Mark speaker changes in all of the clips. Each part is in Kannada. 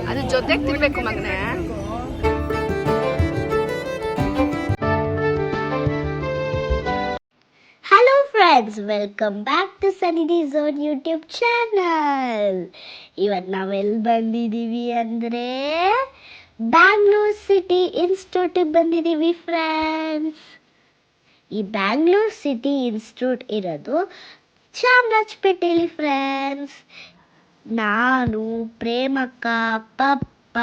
Speaker 1: ಅದು ಜೊತೆಗೆ ತಿನ್ಬೇಕು ಮಗನೇ.
Speaker 2: Hello friends, welcome back to Sunny zone YouTube channel. ಇವತ್ತು ನಾವೆಲ್ಲಿ ಬಂದಿದ್ದೀವಿ ಅಂದರೆ ಬ್ಯಾಂಗ್ಳೂರ್ ಸಿಟಿ ಇನ್ಸ್ಟಿಟ್ಯೂಟಿಗೆ ಬಂದಿದ್ದೀವಿ ಫ್ರೆಂಡ್ಸ್. ಈ ಬ್ಯಾಂಗ್ಳೂರ್ ಸಿಟಿ ಇನ್ಸ್ಟಿಟ್ಯೂಟ್ ಇರೋದು ಚಾಮರಾಜಪೇಟೆಯಲ್ಲಿ ಫ್ರೆಂಡ್ಸ್. ನಾನು, ಪ್ರೇಮಕ್ಕ, ಪಪ್ಪ,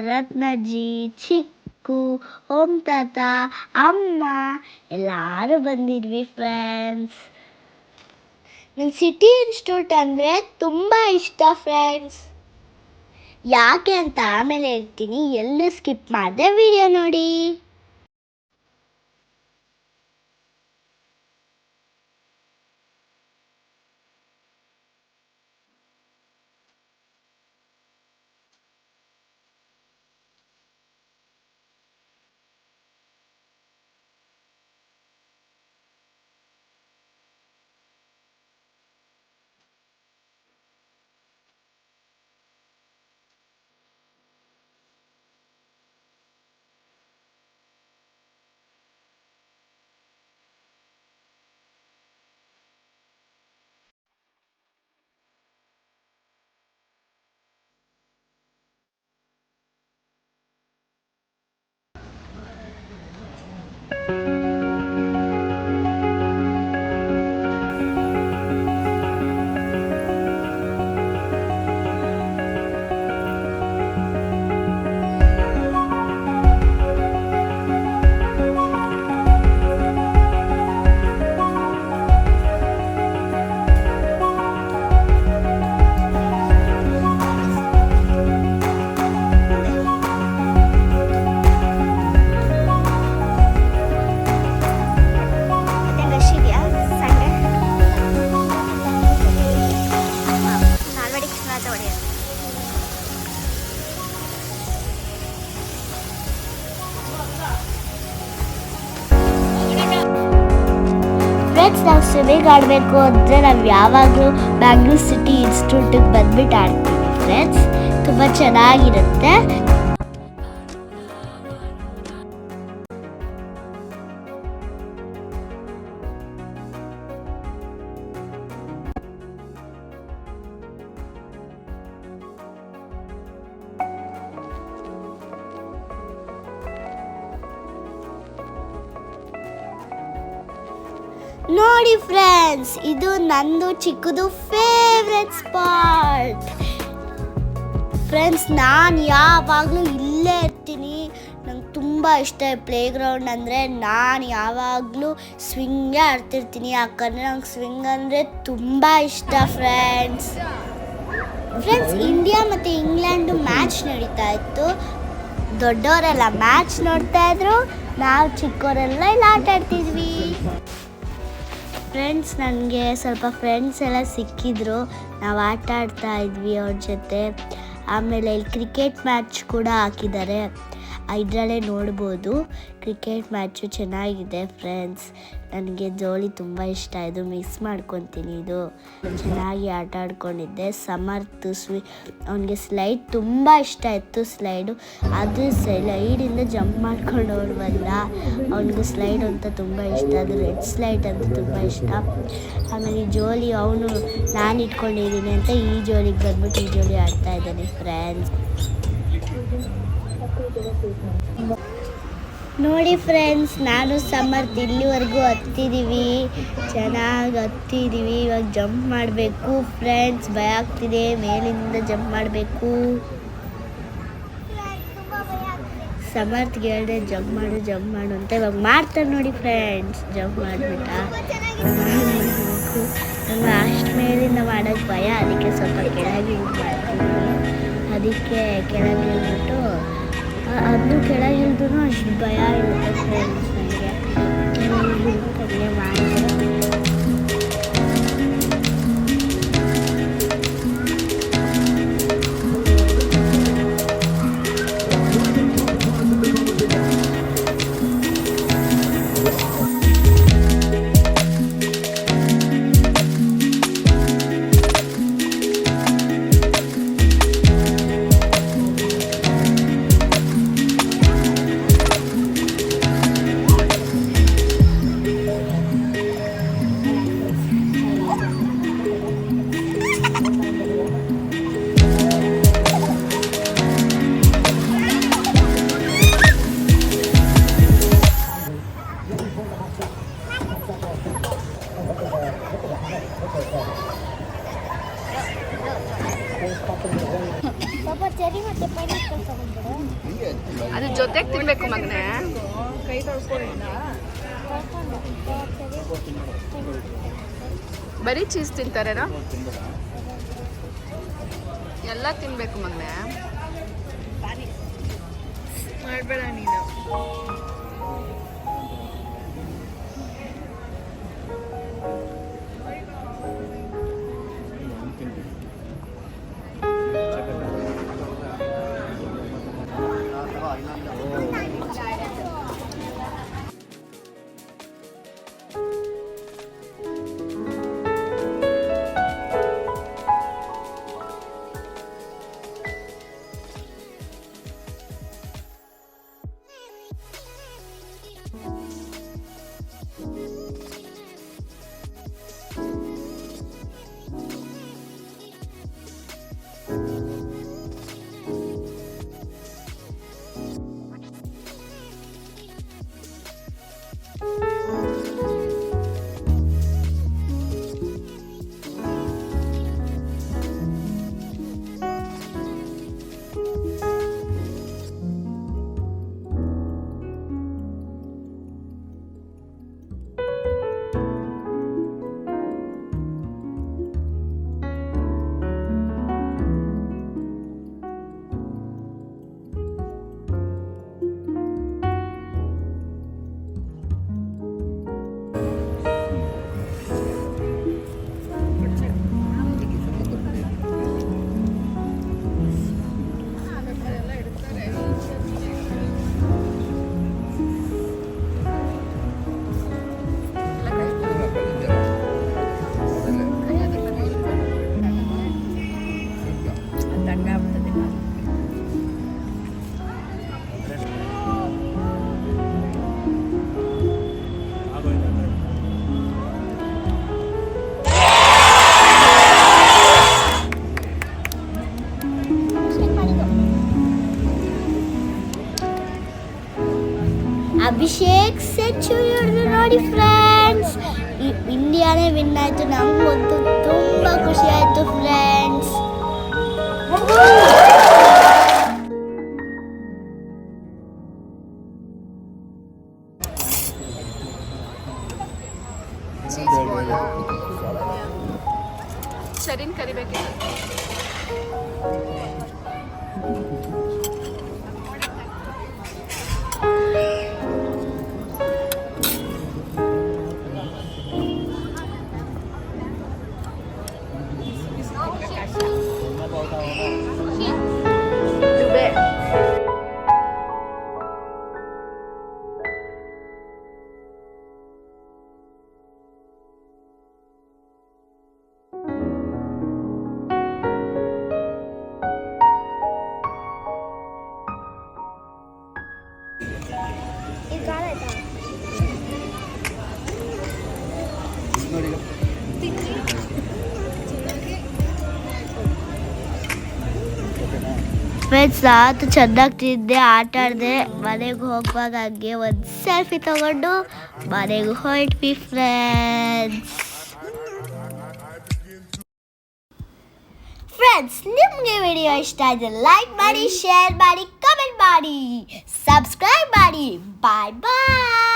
Speaker 2: ರತ್ನಜ್ಜಿ, ಚಿಕ್ಕು, ಓಂ ತಾತ, ಅಮ್ಮ ಎಲ್ಲರೂ ಬಂದಿದ್ವಿ ಫ್ರೆಂಡ್ಸ್. ನನ್ನ ಸಿಟಿ ಇನ್ಸ್ಟಿಟ್ಯೂಟ್ ಅಂದರೆ ತುಂಬ ಇಷ್ಟ ಫ್ರೆಂಡ್ಸ್. ಯಾಕೆ ಅಂತ ಆಮೇಲೆ ಹೇಳ್ತೀನಿ, ಎಲ್ಲೂ ಸ್ಕಿಪ್ ಮಾಡದೆ ವಿಡಿಯೋ ನೋಡಿ. ಫ್ರೆಂಡ್ಸ್, ನಾವು ಸ್ವಿಮ್ಮಿಂಗ್ ಆಡಬೇಕು ಅಂದರೆ ನಾವು ಯಾವಾಗಲೂ ಬ್ಯಾಂಗ್ಳೂರ್ ಸಿಟಿ ಇನ್ಸ್ಟಿಟ್ಯೂಟಿಗೆ ಬಂದ್ಬಿಟ್ಟು ಆಡ್ತೀವಿ ಫ್ರೆಂಡ್ಸ್. ತುಂಬ ಚೆನ್ನಾಗಿರುತ್ತೆ. ನೋಡಿ ಫ್ರೆಂಡ್ಸ್, ಇದು ನಂದು ಚಿಕ್ಕದು ಫೇವ್ರೆಟ್ ಸ್ಪಾಟ್ ಫ್ರೆಂಡ್ಸ್. ನಾನು ಯಾವಾಗಲೂ ಇಲ್ಲೇ ಇರ್ತೀನಿ. ನಂಗೆ ತುಂಬ ಇಷ್ಟ ಪ್ಲೇ ಗ್ರೌಂಡ್ ಅಂದರೆ. ನಾನು ಯಾವಾಗಲೂ ಸ್ವಿಂಗೇ ಆಡ್ತಿರ್ತೀನಿ, ಯಾಕಂದರೆ ನಂಗೆ ಸ್ವಿಂಗ್ ಅಂದರೆ ತುಂಬ ಇಷ್ಟ ಫ್ರೆಂಡ್ಸ್. ಇಂಡಿಯಾ ಮತ್ತು ಇಂಗ್ಲೆಂಡು ಮ್ಯಾಚ್ ನಡೀತಾ ಇತ್ತು. ದೊಡ್ಡವರೆಲ್ಲ ಮ್ಯಾಚ್ ನೋಡ್ತಾ ಇದ್ರು, ನಾವು ಚಿಕ್ಕವರೆಲ್ಲ ಇಲ್ಲಿ ಆಟ ಆಡ್ತಿದ್ವಿ ಫ್ರೆಂಡ್ಸ್. ನನಗೆ ಸ್ವಲ್ಪ ಫ್ರೆಂಡ್ಸ್ ಎಲ್ಲ ಸಿಕ್ಕಿದ್ರು, ನಾವು ಆಟ ಆಡ್ತಾ ಇದ್ವಿ ಅವ್ರ ಜೊತೆ. ಆಮೇಲೆ ಇಲ್ಲಿ ಕ್ರಿಕೆಟ್ ಮ್ಯಾಚ್ ಕೂಡ ಹಾಕಿದ್ದಾರೆ, ಇದರಲ್ಲೇ ನೋಡ್ಬೋದು. ಕ್ರಿಕೆಟ್ ಮ್ಯಾಚು ಚೆನ್ನಾಗಿದೆ ಫ್ರೆಂಡ್ಸ್. ನನಗೆ ಜೋಳಿ ತುಂಬ ಇಷ್ಟ, ಇದು ಮಿಸ್ ಮಾಡ್ಕೊತೀನಿ. ಇದು ಚೆನ್ನಾಗಿ ಆಟ ಆಡ್ಕೊಂಡಿದ್ದೆ. ಸಮರ್ಥ ಅವನಿಗೆ ಸ್ಲೈಡ್ ತುಂಬ ಇಷ್ಟ ಇತ್ತು. ಸ್ಲೈಡು ಅದು ಸ್ಲೈಡಿಂದ ಜಂಪ್ ಮಾಡ್ಕೊಂಡು ಓಡ್ಬಂದ. ಅವನಿಗೆ ಸ್ಲೈಡ್ ಅಂತ ತುಂಬ ಇಷ್ಟ, ಅದು ರೆಡ್ ಸ್ಲೈಡ್ ಅಂತ ತುಂಬ ಇಷ್ಟ. ಆಮೇಲೆ ಈ ಜೋಲಿ ಅವನು ನಾನು ಇಟ್ಕೊಂಡಿದ್ದೀನಿ ಅಂತ ಈ ಜೋಲಿಗೆ ಬಂದ್ಬಿಟ್ಟು ಈ ಜೋಲಿ ಆಡ್ತಾ ಇದ್ದಾನೆ ಫ್ರೆಂಡ್ಸ್. ನೋಡಿ ಫ್ರೆಂಡ್ಸ್, ನಾನು ಸಮರ್ಥ ಇಲ್ಲಿವರೆಗೂ ಹತ್ತಿದ್ದೀವಿ, ಚೆನ್ನಾಗಿ ಹತ್ತಿದ್ದೀವಿ. ಇವಾಗ ಜಂಪ್ ಮಾಡಬೇಕು ಫ್ರೆಂಡ್ಸ್. ಭಯ ಆಗ್ತಿದೆ, ಮೇಲಿಂದ ಜಂಪ್ ಮಾಡಬೇಕು. ಸಮರ್ಥ್ಗೆ ಹೇಳಿದೆ ಜಂಪ್ ಮಾಡು ಅಂತ. ಇವಾಗ ಮಾಡ್ತಾರೆ ನೋಡಿ ಫ್ರೆಂಡ್ಸ್, ಜಂಪ್ ಮಾಡಿಬಿಟ್ಟ. ನಂಗೆ ಅಷ್ಟು ಮೇಲಿಂದ ಮಾಡೋಕ್ಕೆ ಭಯ, ಅದಕ್ಕೆ ಸ್ವಲ್ಪ ಕೆಳಗೆ ಮಾಡ್ತೀನಿ. ಅದಕ್ಕೆ ಕೆಳಗೆ ಇಳ್ಬಿಟ್ಟು ಅದನ್ನು ಕೆಳಗೆ ಇಳಿದ್ರೂ ಅಷ್ಟು ಭಯ ಇರುತ್ತೆ ಫ್ರೆಂಡ್ಸ್ ನನಗೆ. ಹಂಗೆ ಮಾಡ್ತಾರೆ.
Speaker 1: ಅದ್ರ ಜೊತೆಗೆ ತಿನ್ಬೇಕು ಮಗನೇ. ಕೈ ಬರೀ ಚೀಸ್ ತಿಂತಾರೇನೋ? ಎಲ್ಲ ತಿನ್ಬೇಕು ಮಗನೇ. ಮಾಡಬೇಡ ನೀನು.
Speaker 2: ಅಭಿಷೇಕ್ ಸೆಂಚುರಿ ಹೊಡೆದು ನೋಡಿ ಫ್ರೆಂಡ್ಸ್. ಇಂಡಿಯಾನೇ ವಿನ್ ಆಯಿತು. ನಮಗಂತೂ ತುಂಬ ಖುಷಿ ಆಯಿತು ಫ್ರೆಂಡ್ಸ್.
Speaker 1: ಚೀಸ್ ಬಾಲ್ ಶರೀನ್ ಕರಿಬೇಕಿಲ್ಲ. ಫ್ರೆಂಡ್ಸ್ ನಾನು ಚೆನ್ನಾಗಿ ತಿಂದೆ, ಆಟ ಆಡಿದೆ. ಮನೆಗೆ ಹೋಗುವಾಗ ಹಂಗೆ ಒಂದು ಸೆಲ್ಫಿ ತಗೊಂಡು ಮನೆಗೆ ಹೊರಟ್ವಿ ಫ್ರೆಂಡ್ಸ್. ಫ್ರೆಂಡ್ಸ್ ನಿಮಗೆ ವಿಡಿಯೋ ಇಷ್ಟ ಆಗಿದೆ ಲೈಕ್ ಮಾಡಿ, ಶೇರ್ ಮಾಡಿ, ಕಮೆಂಟ್ ಮಾಡಿ, ಸಬ್ಸ್ಕ್ರೈಬ್ ಮಾಡಿ. ಬಾಯ್ ಬಾಯ್.